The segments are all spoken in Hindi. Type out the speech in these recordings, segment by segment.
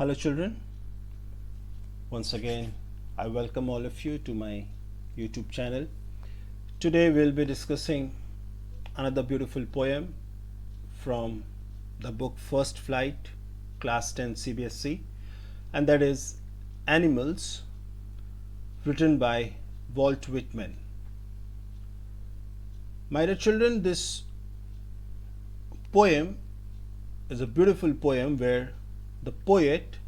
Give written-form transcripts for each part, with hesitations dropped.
Hello, children. Once again, I welcome all of you to my YouTube channel. Today, we'll be discussing another beautiful poem from the book First Flight, Class 10 CBSE, and that is Animals, written by Walt Whitman. My dear children, this poem is a beautiful poem where the poet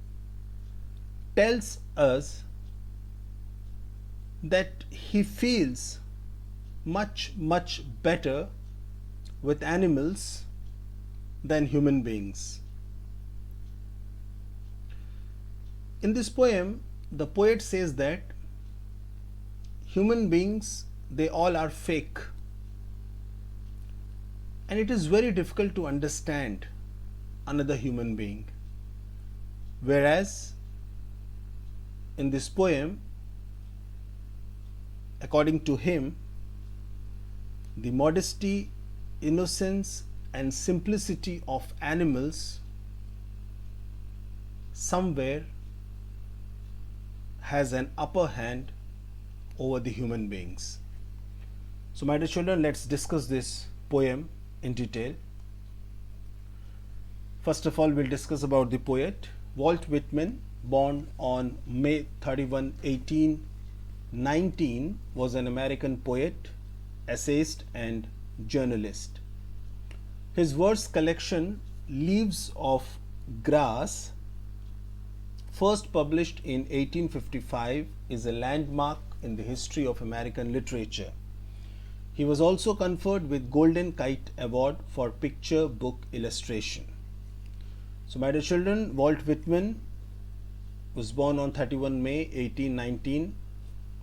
tells us that he feels much better with animals than human beings. In this poem, the poet says that human beings, they all are fake, and it is very difficult to understand another human being. Whereas in this poem, according to him, the modesty, innocence, and simplicity of animals somewhere has an upper hand over the human beings. So, my dear children, let's discuss this poem in detail. First of all, we'll discuss about the poet. Walt Whitman, born on May 31, 1819, was an American poet, essayist, and journalist. His verse collection, Leaves of Grass, first published in 1855, is a landmark in the history of American literature. He was also conferred with Golden Kite Award for picture book illustration. So, my dear children, Walt Whitman was born on 31 May 1819.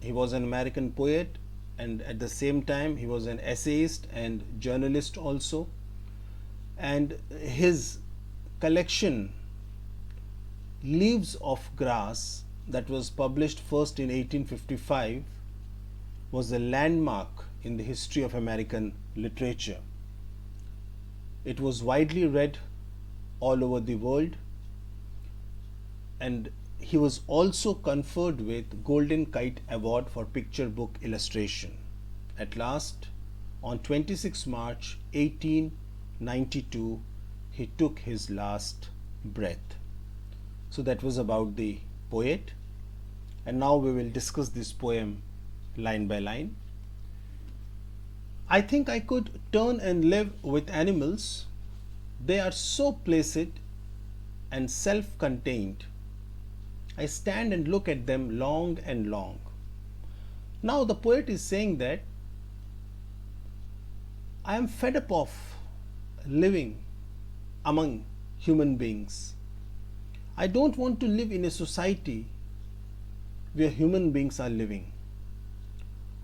He was an American poet, and at the same time he was an essayist and journalist also. And his collection Leaves of Grass, that was published first in 1855, was a landmark in the history of American literature. It was widely read all over the world, and he was also conferred with Golden Kite Award for picture book illustration. At last, on 26 March 1892, he took his last breath. So that was about the poet, and now we will discuss this poem line by line. I think I could turn and live with animals. They are so placid and self-contained. I stand and look at them long and long. Now the poet is saying that I am fed up of living among human beings. I don't want to live in a society where human beings are living.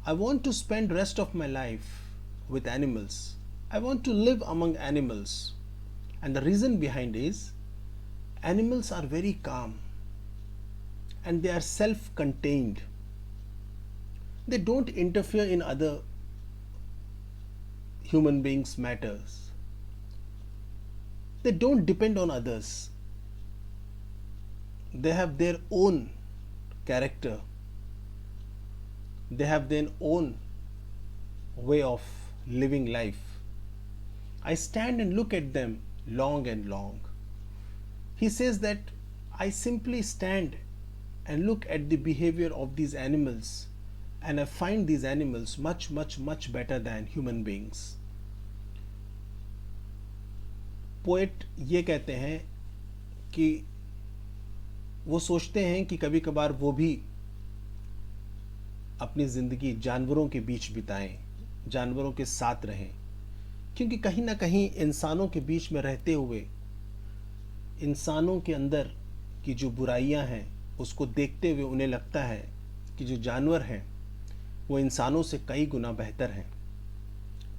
I want to spend rest of my life with animals. I want to live among animals. And the reason behind is animals are very calm and they are self-contained. They don't interfere in other human beings' matters. They don't depend on others. They have their own character. They have their own way of living life. I stand and look at them long and long. He says that I simply stand and look at the behavior of these animals, and I find these animals much better than human beings. Poet ये कहते हैं कि वो सोचते हैं कि कभी कभार वो भी अपनी ज़िंदगी जानवरों के बीच बिताएं, जानवरों के साथ रहें, क्योंकि कहीं ना कहीं इंसानों के बीच में रहते हुए इंसानों के अंदर की जो बुराइयां हैं उसको देखते हुए उन्हें लगता है कि जो जानवर हैं वो इंसानों से कई गुना बेहतर हैं.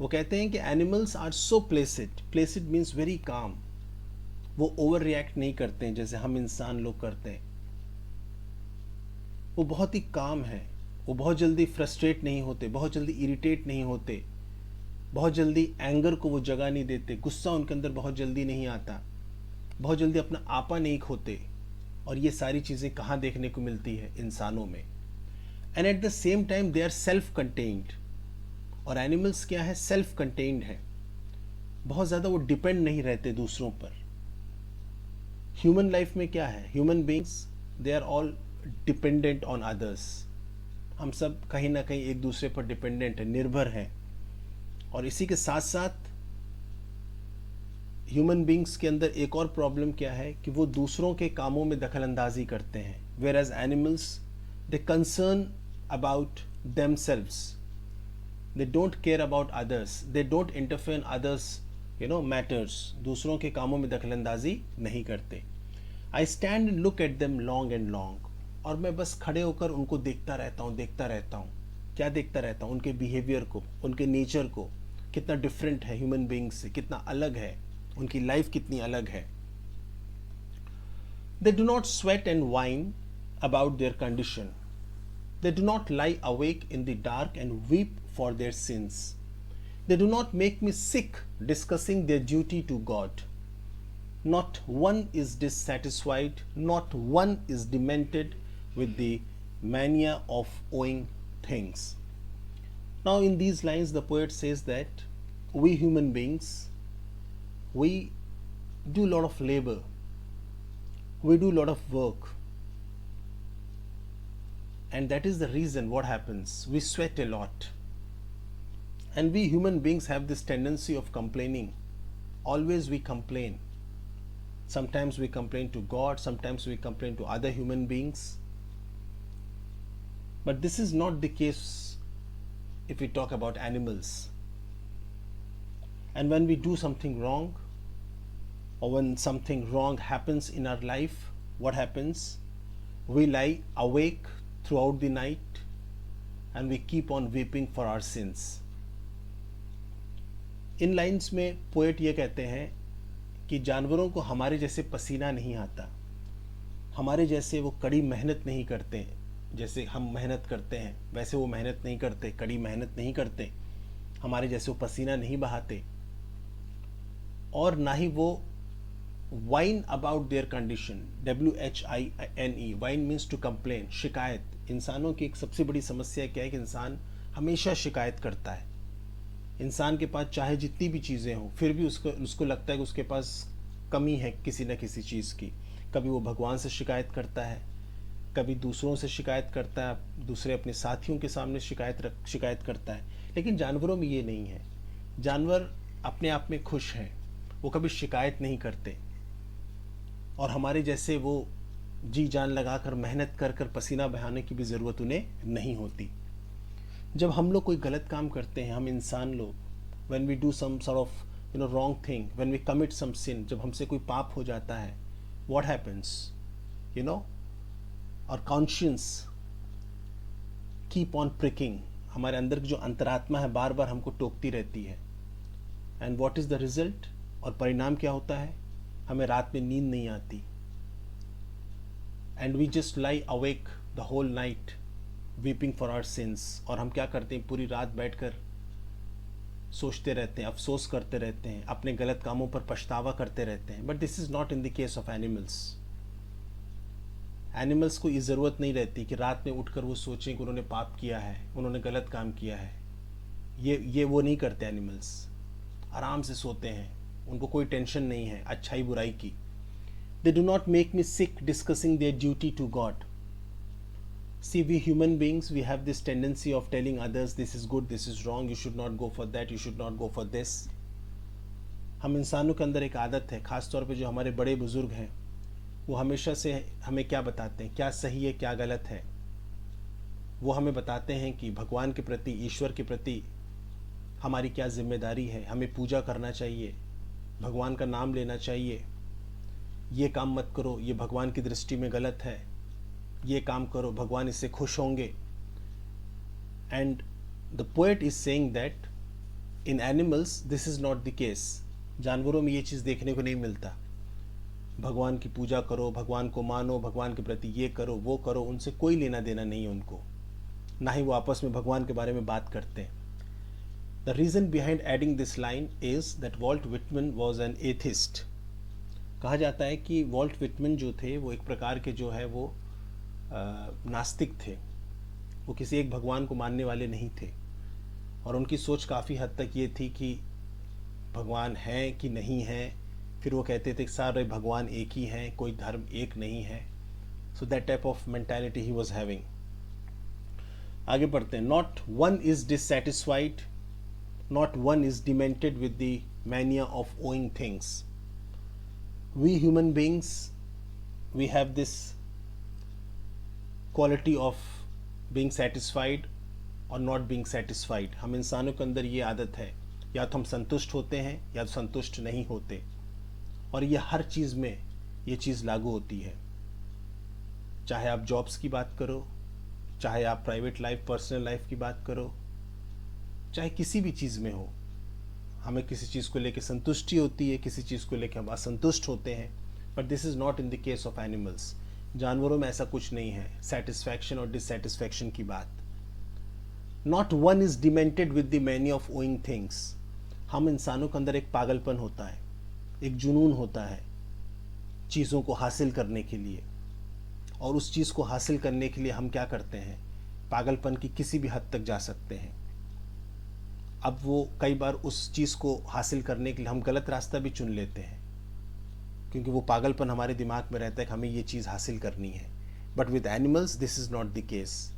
वो कहते हैं कि animals are so placid. Placid means very calm. वो ओवर रिएक्ट नहीं करते हैं जैसे हम इंसान लोग करते हैं. वो बहुत ही काम है. वो बहुत जल्दी फ्रस्ट्रेट नहीं होते, बहुत जल्दी इरिटेट नहीं होते, बहुत जल्दी एंगर को वो जगह नहीं देते, गुस्सा उनके अंदर बहुत जल्दी नहीं आता, बहुत जल्दी अपना आपा नहीं खोते, और ये सारी चीज़ें कहाँ देखने को मिलती है? इंसानों में। And at the same time they are self contained, और एनिमल्स क्या है? सेल्फ कंटेन्ड है, बहुत ज़्यादा वो डिपेंड नहीं रहते दूसरों पर। ह्यूमन लाइफ में क्या है? Human beings they are all dependent on others. हम सब कहीं ना कहीं एक दूसरे पर डिपेंडेंट है, निर्भर हैं। और इसी के साथ साथ ह्यूमन बींग्स के अंदर एक और प्रॉब्लम क्या है कि वो दूसरों के कामों में दखल अंदाजी करते हैं, whereas animals they concern about themselves, they don't care about others, they don't interfere in others matters, दूसरों के कामों में दखल अंदाजी नहीं करते। I stand and look at them long and long, और मैं बस खड़े होकर उनको देखता रहता हूँ। क्या देखता रहता हूँ? उनके बिहेवियर को, उनके नेचर को, कितना डिफरेंट है ह्यूमन बींग्स से, कितना अलग है, उनकी लाइफ कितनी अलग है। They do not sweat and whine about their condition, they do not lie awake in the dark and weep for their sins, they do not make me sick discussing their duty to God, not one is dissatisfied, not one is demented with the mania of owing things. Now in these lines the poet says that we human beings, we do a lot of labor, we do a lot of work, and that is the reason what happens, we sweat a lot. And we human beings have this tendency of complaining. Always we complain. Sometimes we complain to God, sometimes we complain to other human beings. But this is not the case if we talk about animals. And when we do something wrong, or when something wrong happens in our life, what happens? We lie awake throughout the night and we keep on weeping for our sins. In lines में पोएट ये कहते हैं कि जानवरों को हमारे जैसे पसीना नहीं आता, हमारे जैसे वो कड़ी मेहनत नहीं करते, जैसे हम मेहनत करते हैं वैसे वो मेहनत नहीं करते, कड़ी मेहनत नहीं करते, हमारे जैसे वो पसीना नहीं बहाते, और ना ही वो whine about their condition, WHINE, whine means to complain, शिकायत। इंसानों की एक सबसे बड़ी समस्या क्या है कि इंसान हमेशा शिकायत करता है। इंसान के पास चाहे जितनी भी चीज़ें हों फिर भी उसको लगता है कि उसके पास कमी है किसी न किसी चीज़ की। कभी वो भगवान से शिकायत करता है, कभी दूसरों से शिकायत करता है, दूसरे अपने साथियों के सामने शिकायत करता है। लेकिन जानवरों में ये नहीं है। जानवर अपने आप में खुश हैं, वो कभी शिकायत नहीं करते, और हमारे जैसे वो जी जान लगाकर मेहनत कर कर पसीना बहाने की भी ज़रूरत उन्हें नहीं होती। जब हम लोग कोई गलत काम करते हैं, हम इंसान लोग, when we do some sort of wrong thing, when we commit some sin, जब हमसे कोई पाप हो जाता है, what happens? Our conscience keep on pricking, हमारे अंदर की जो अंतरात्मा है बार बार हमको टोकती रहती है। and what is the result? और परिणाम क्या होता है? हमें रात में नींद नहीं आती, and we just lie awake the whole night weeping for our sins. और हम क्या करते हैं? पूरी रात बैठकर सोचते रहते हैं, अफसोस करते रहते हैं, अपने गलत कामों पर पछतावा करते रहते हैं। But this is not in the case of animals. Animals को ये ज़रूरत नहीं रहती कि रात में उठकर वो सोचें कि उन्होंने पाप किया है, उन्होंने गलत काम किया है। ये वो नहीं करते। एनिमल्स आराम से सोते हैं, उनको कोई टेंशन नहीं है अच्छाई बुराई की। They do not make me sick discussing their duty to God. See, we human beings, we have this tendency of telling others this is good, this is wrong, you should not go for that, you should not go for this. हम इंसानों के अंदर एक आदत है, ख़ास तौर पे जो हमारे बड़े बुज़ुर्ग हैं, वो हमेशा से हमें क्या बताते हैं, क्या सही है क्या गलत है। वो हमें बताते हैं कि भगवान के प्रति, ईश्वर के प्रति हमारी क्या जिम्मेदारी है। हमें पूजा करना चाहिए, भगवान का नाम लेना चाहिए, ये काम मत करो, ये भगवान की दृष्टि में गलत है, ये काम करो, भगवान इससे खुश होंगे। And the poet is saying that in animals this is not the case. जानवरों में ये चीज़ देखने को नहीं मिलता। भगवान की पूजा करो, भगवान को मानो, भगवान के प्रति ये करो वो करो, उनसे कोई लेना देना नहीं है उनको, ना ही वो आपस में भगवान के बारे में बात करते हैं। The reason behind adding this line is that Walt Whitman was an atheist. कहा जाता है कि वॉल्ट विटमैन जो थे वो एक प्रकार के जो है वो नास्तिक थे। वो किसी एक भगवान को मानने वाले नहीं थे और उनकी सोच काफ़ी हद तक ये थी कि भगवान है कि नहीं है। फिर वो कहते थे कि सारे भगवान एक ही हैं, कोई धर्म एक नहीं है। So that type of mentality he was having. आगे बढ़ते हैं। Not one is dissatisfied, not one is demented with the mania of owing things. We human beings, we have this quality of being satisfied और not being satisfied। हम इंसानों के अंदर ये आदत है, या तो हम संतुष्ट होते हैं या तो संतुष्ट नहीं होते, और ये हर चीज़ में ये चीज़ लागू होती है। चाहे आप जॉब्स की बात करो, चाहे आप प्राइवेट लाइफ पर्सनल लाइफ की बात करो, चाहे किसी भी चीज़ में हो, हमें किसी चीज़ को लेकर संतुष्टि होती है, किसी चीज़ को लेकर हम असंतुष्ट होते हैं। But this is not in the case of animals. जानवरों में ऐसा कुछ नहीं है सेटिस्फैक्शन और डिससेटिस्फैक्शन की बात। Not one is demented with the many of owing things. हम इंसानों के अंदर एक पागलपन होता है, एक जुनून होता है चीज़ों को हासिल करने के लिए, और उस चीज़ को हासिल करने के लिए हम क्या करते हैं, पागलपन की किसी भी हद तक जा सकते हैं। अब वो कई बार उस चीज़ को हासिल करने के लिए हम गलत रास्ता भी चुन लेते हैं, क्योंकि वो पागलपन हमारे दिमाग में रहता है कि हमें ये चीज़ हासिल करनी है। But with animals this is not the case.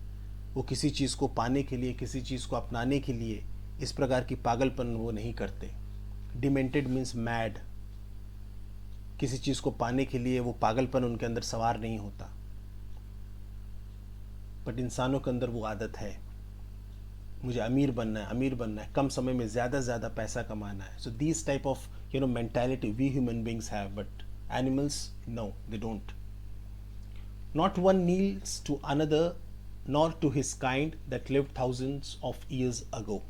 वो किसी चीज़ को पाने के लिए, किसी चीज़ को अपनाने के लिए इस प्रकार की पागलपन वो नहीं करते। Demented means mad. किसी चीज़ को पाने के लिए वो पागलपन उनके अंदर सवार नहीं होता। बट इंसानों के अंदर वो आदत है, मुझे अमीर बनना है, अमीर बनना है, कम समय में ज़्यादा पैसा कमाना है। So this type of mentality we human beings have, but animals no, they don't. Not one kneels to another nor to his kind that lived thousands of years ago.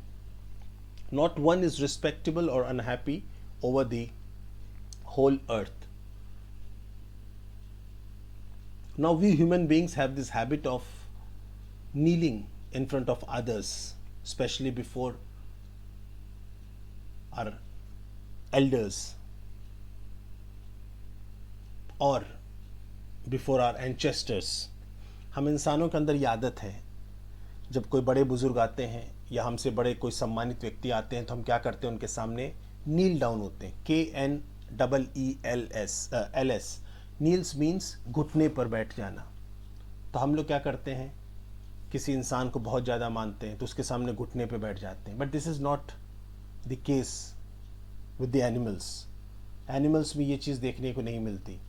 Not one is respectable or unhappy over the whole earth. Now we human beings have this habit of kneeling in front of others, especially before our elders or before our ancestors। हम इंसानों के अंदर ये आदत है, जब कोई बड़े बुजुर्ग आते हैं या हमसे बड़े कोई सम्मानित व्यक्ति आते हैं तो हम क्या करते हैं, उनके सामने नील डाउन होते हैं। KNEELS। नील्स मीन्स घुटने पर बैठ जाना। तो हम लोग क्या करते हैं, किसी इंसान को बहुत ज़्यादा मानते हैं तो उसके सामने घुटने पे बैठ जाते हैं। But this is not the case with the animals. Animals में ये चीज़ देखने को नहीं मिलती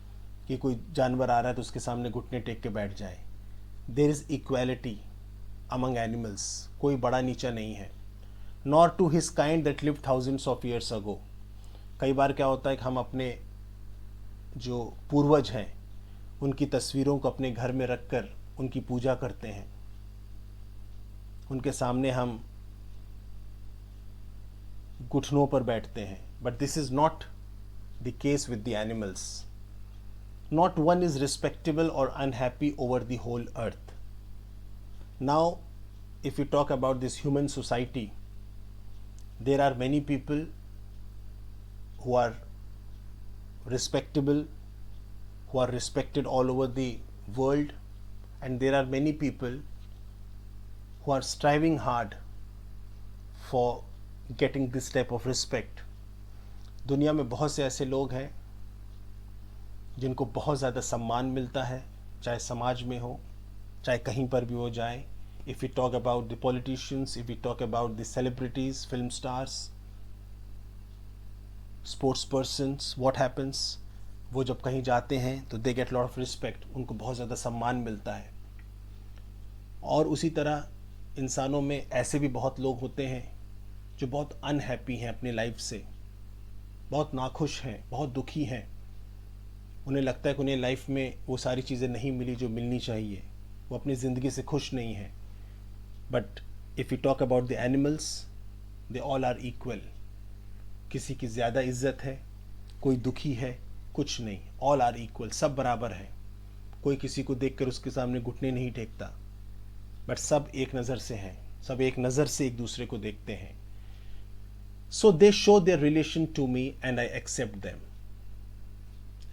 कि कोई जानवर आ रहा है तो उसके सामने घुटने टेक के बैठ जाए। There is equality among animals. कोई बड़ा नीचा नहीं है। Nor to his kind that live thousands of years ago. कई बार क्या होता है कि हम अपने जो पूर्वज हैं उनकी तस्वीरों को अपने घर में रख कर उनकी पूजा करते हैं, उनके सामने हम घुटनों पर बैठते हैं। But this is not the case with the animals. Not one is respectable or unhappy over the whole earth. Now if you talk about this human society, there are many people who are respectable, who are respected all over the world, and there are many people who are striving hard for getting this type of respect। दुनिया में बहुत से ऐसे लोग हैं जिनको बहुत ज़्यादा सम्मान मिलता है, चाहे समाज में हो, चाहे कहीं पर भी हो जाए। If you talk about the politicians, if you talk about the celebrities, film stars, sports persons, what happens, वो जब कहीं जाते हैं तो they get lot of respect, उनको बहुत ज़्यादा सम्मान मिलता है। और उसी तरह इंसानों में ऐसे भी बहुत लोग होते हैं जो बहुत अनहैप्पी हैं अपनी लाइफ से, बहुत नाखुश हैं, बहुत दुखी हैं। उन्हें लगता है कि उन्हें लाइफ में वो सारी चीज़ें नहीं मिली जो मिलनी चाहिए, वो अपनी ज़िंदगी से खुश नहीं हैं। But if you talk about the animals, they all are equal. किसी की ज़्यादा इज्जत है, कोई दुखी है, कुछ नहीं, ऑल आर इक्वल, सब बराबर है। कोई किसी को देखकर उसके सामने घुटने नहीं टेकता, बट सब एक नज़र से हैं, सब एक नज़र से एक दूसरे को देखते हैं। So they show their relation to me and I accept them.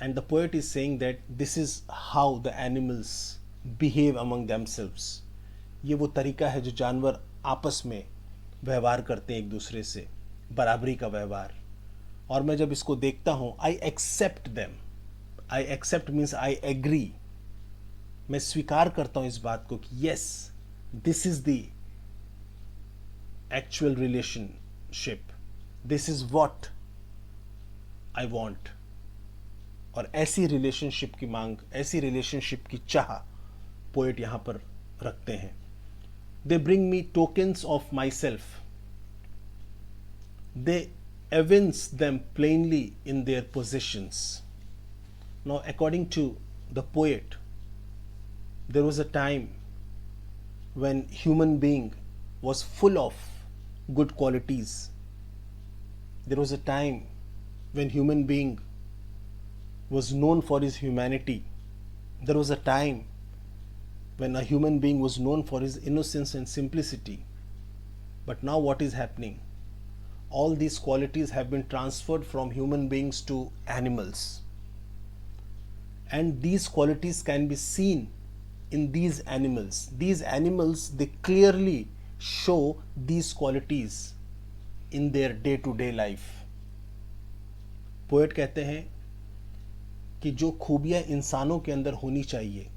and the poet is saying that this is how the animals behave among themselves. ये वो तरीका है जो जानवर आपस में व्यवहार करते हैं एक दूसरे से, बराबरी का व्यवहार. और मैं जब इसको देखता हूँ, I accept them. I accept means I agree. मैं स्वीकार करता हूँ इस बात को कि yes, this is the actual relationship, this is what I want. और ऐसी रिलेशनशिप की मांग, ऐसी रिलेशनशिप की चाह पोएट यहां पर रखते हैं. They bring me tokens of my self, they evince them plainly in their positions. Now, according to the poet, there was a time when human being was full of good qualities. There was a time when human being was known for his humanity. There was a time when a human being was known for his innocence and simplicity. But now what is happening? All these qualities have been transferred from human beings to animals. And these qualities can be seen in these animals. These animals, they clearly show these qualities in their day-to-day life. Poet कहते हैं कि जो खूबियां इंसानों के अंदर होनी चाहिए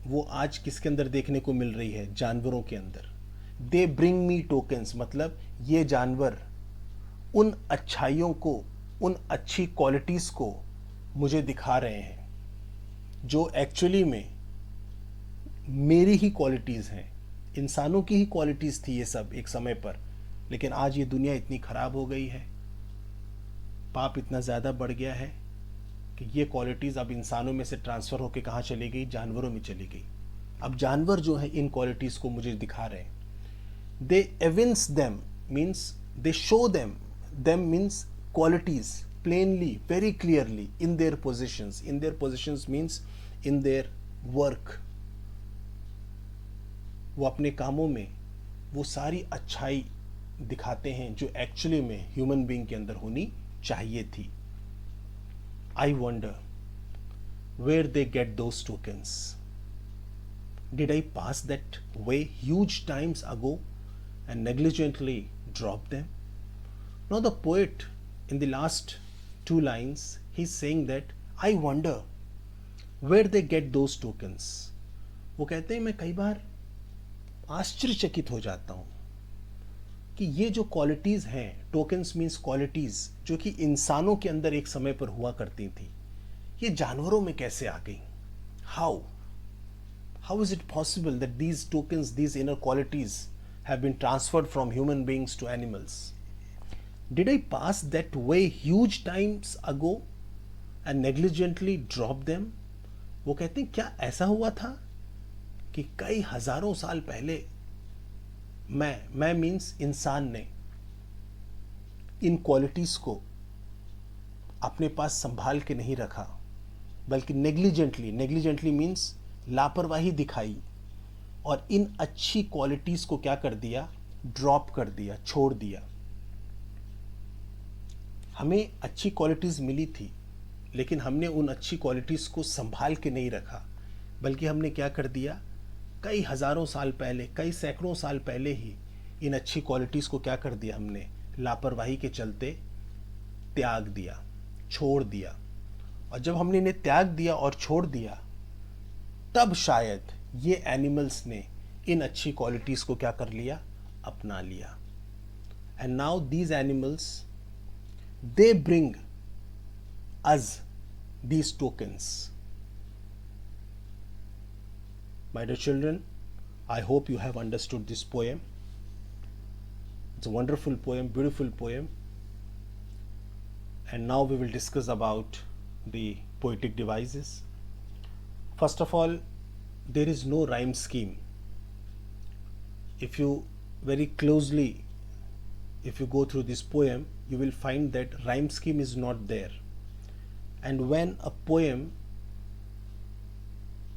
वो आज किसके अंदर देखने को मिल रही है? जानवरों के अंदर. दे ब्रिंग मी टोकन्स, मतलब ये जानवर उन अच्छाइयों को, उन अच्छी क्वालिटीज़ को मुझे दिखा रहे हैं जो एक्चुअली में मेरी ही क्वालिटीज़ हैं. इंसानों की ही क्वालिटीज़ थी ये सब एक समय पर, लेकिन आज ये दुनिया इतनी ख़राब हो गई है, पाप इतना ज़्यादा बढ़ गया है कि ये क्वालिटीज़ अब इंसानों में से ट्रांसफ़र होकर कहाँ चली गई? जानवरों में चली गई. अब जानवर जो हैं इन क्वालिटीज़ को मुझे दिखा रहे हैं. They evince them means they show them. Them means qualities plainly, very clearly in their positions. In their positions means in their work. वो अपने कामों में वो सारी अच्छाई दिखाते हैं जो एक्चुअली में ह्यूमन बीइंग के अंदर होनी चाहिए थी. I wonder where they get those tokens. Did I pass that way huge times ago and negligently drop them? Now the poet in the last two lines, he's saying that I wonder where they get those tokens. वो कहते हैं मैं कई बार आश्चर्यचकित हो जाता हूँ कि ये जो क्वालिटीज़ हैं, टोकन्स मीन्स क्वालिटीज़, जो कि इंसानों के अंदर एक समय पर हुआ करती थी, ये जानवरों में कैसे आ गई? How is it possible that these tokens, these inner qualities have been transferred from human beings to animals? Did I pass that way huge times ago and negligently drop them? वो कहते हैं क्या ऐसा हुआ था कि कई हजारों साल पहले मैं मीन्स इंसान ने इन क्वालिटीज को अपने पास संभाल के नहीं रखा, बल्कि नेग्लिजेंटली मीन्स लापरवाही दिखाई और इन अच्छी क्वालिटीज को क्या कर दिया? ड्रॉप कर दिया, छोड़ दिया. हमें अच्छी क्वालिटीज़ मिली थी, लेकिन हमने उन अच्छी क्वालिटीज़ को संभाल के नहीं रखा, बल्कि हमने क्या कर दिया? कई हज़ारों साल पहले, कई सैकड़ों साल पहले ही इन अच्छी क्वालिटीज़ को क्या कर दिया? हमने लापरवाही के चलते त्याग दिया, छोड़ दिया. और जब हमने इन्हें त्याग दिया और छोड़ दिया, तब शायद ये एनिमल्स ने इन अच्छी क्वालिटीज़ को क्या कर लिया? अपना लिया. And now these animals, they bring us these tokens. My dear children, I hope you have understood this poem. It's a wonderful poem, beautiful poem. And now we will discuss about the poetic devices. First of all, there is no rhyme scheme. If you very closely, if you go through this poem, you will find that rhyme scheme is not there. And when a poem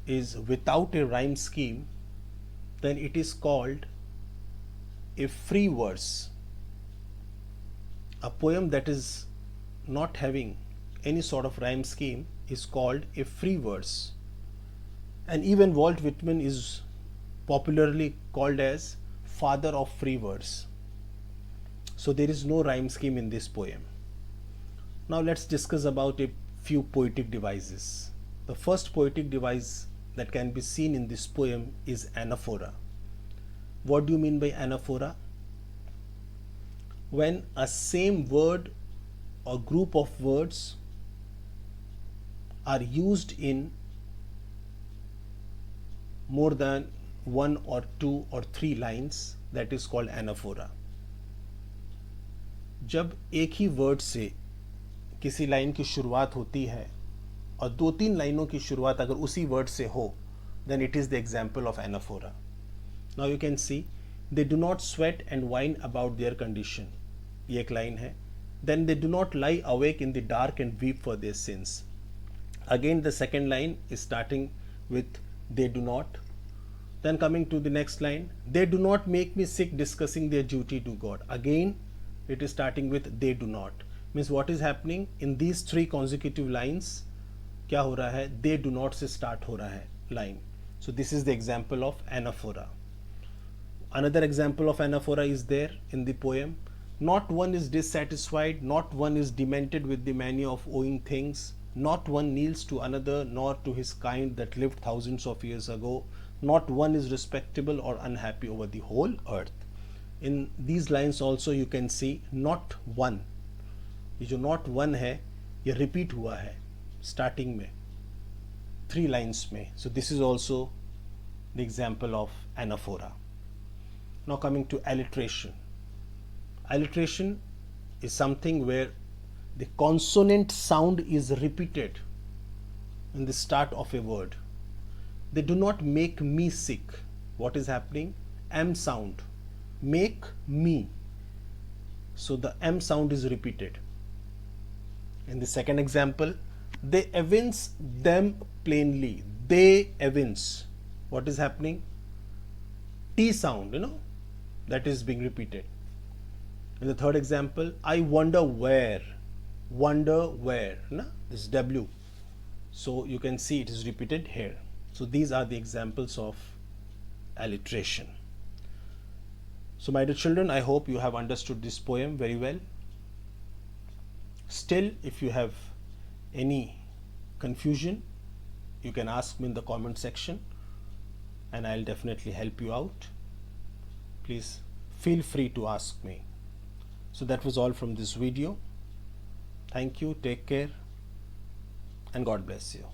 is without a rhyme scheme, then it is called a free verse. A poem that is not having any sort of rhyme scheme is called a free verse. And even Walt Whitman is popularly called as father of free verse. So there is no rhyme scheme in this poem. Now let's discuss about a few poetic devices. The first poetic device that can be seen in this poem is anaphora. What do you mean by anaphora? When a same word or group of words are used in more than one or two or three lines, that is called anaphora. जब एक ही वर्ड से किसी लाइन की शुरुआत होती है और दो तीन लाइनों की शुरुआत अगर उसी वर्ड से हो, then it is the example of anaphora. Now you can see, they do not sweat and whine about their condition. ये एक लाइन है. Then they do not lie awake in the dark and weep for their sins. Again the second line is starting with they do not. Then coming to the next line, they do not make me sick discussing their duty to God. Again it is starting with they do not. Means what is happening in these three consecutive lines, क्या हो रहा है, they do not से start हो रहा है line. So this is the example of anaphora. Another example of anaphora is there in the poem. Not one is dissatisfied, not one is demented with the mania of owing things, not one kneels to another nor to his kind that lived thousands of years ago, not one is respectable or unhappy over the whole earth. In these lines also you can see not one. ये जो not one है ये repeat हुआ है starting में three lines में. So this is also the example of anaphora. Now coming to alliteration. Alliteration is something where the consonant sound is repeated in the start of a word. They do not make me sick. What is happening? M sound. Make me. So the M sound is repeated. In the second example, they evince them plainly. They evince. What is happening? T sound, that is being repeated. In the third example, I wonder where. Wonder where. This W. So you can see it is repeated here. So these are the examples of alliteration. So my dear children, I hope you have understood this poem very well. Still, if you have any confusion, you can ask me in the comment section and I'll definitely help you out. Please feel free to ask me. So that was all from this video. Thank you, take care, and God bless you.